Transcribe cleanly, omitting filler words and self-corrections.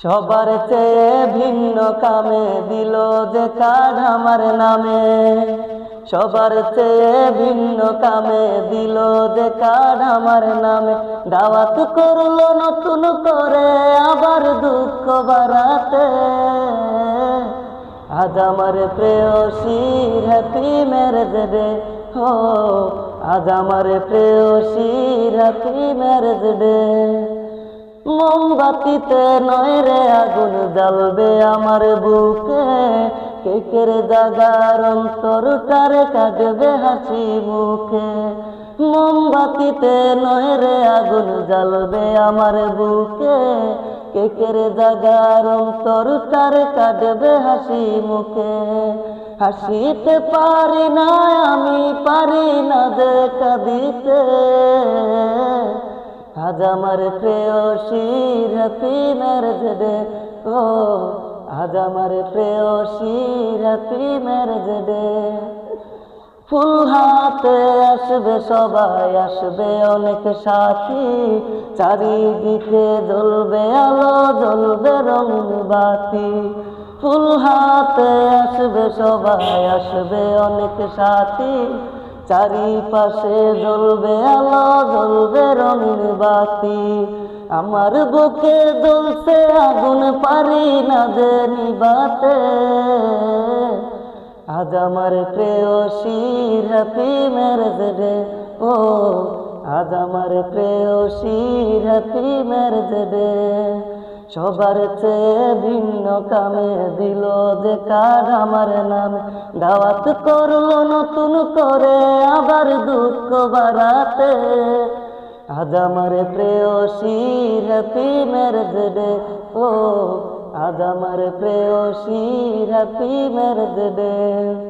সবার চেয়ে ভিন্ন কামে দিল যে কার্ড আমার নামে। সবার চেয়ে ভিন্ন কামে দিল যে কার্ড আমার নামে। দাওয়াত করলো নতুন করে আবার দুঃখ বাড়াতে। আজ আমার প্রেয়সীর হ্যাপি ম্যারেজ ডে। ও আজ আমার প্রেয়সীর হ্যাপি ম্যারেজ ডে। মোমবাতিতে নয় রে আগুন জ্বালবে আমার বুকে। কেকের জাগার অন্তরটারে কাটবে হাসি মুখে। মোমবাতিতে নয় রে আগুন জ্বালবে আমার বুকে। কেকের জাগার অন্তরটারে কাটবে হাসি মুখে। হাসিতে পারি না আমি, পারি না যে কাঁদিতে। আজ আমার প্রেয়সীর হ্যাপি ম্যারেজ ডে। ও আজ আমার প্রেয়সীর হ্যাপি ম্যারেজ ডে। ফুল হাতে আসবে সবাই, আসবে অনেক সাথী। চারিদিকে জ্বলবে আলো, জ্বলবে রঙিন বাতি। ফুল হাতে আসবে সবাই, আসবে অনেক সাথী। চারিপাশে জ্বলবে আলো, জ্বলবে রঙিন বাতি। আমার বুকে জ্বলছে আগুন, পারি না যে নিবাতে। আজ আমার প্রেয়সীর হ্যাপি ম্যারেজ ডে। ও আজ আমার প্রেয়সীর হ্যাপি ম্যারেজ ডে। সবার চেয়ে ভিন্ন কামে দিল যে কার্ড আমার নামে। দাওয়াত করলো নতুন করে আবার দুঃখ বাড়াতে। আজ আমার প্রেয়সীর হ্যাপি ম্যারেজ ডে। ও আজ আমার প্রেয়সীর হ্যাপি ম্যারেজ ডে।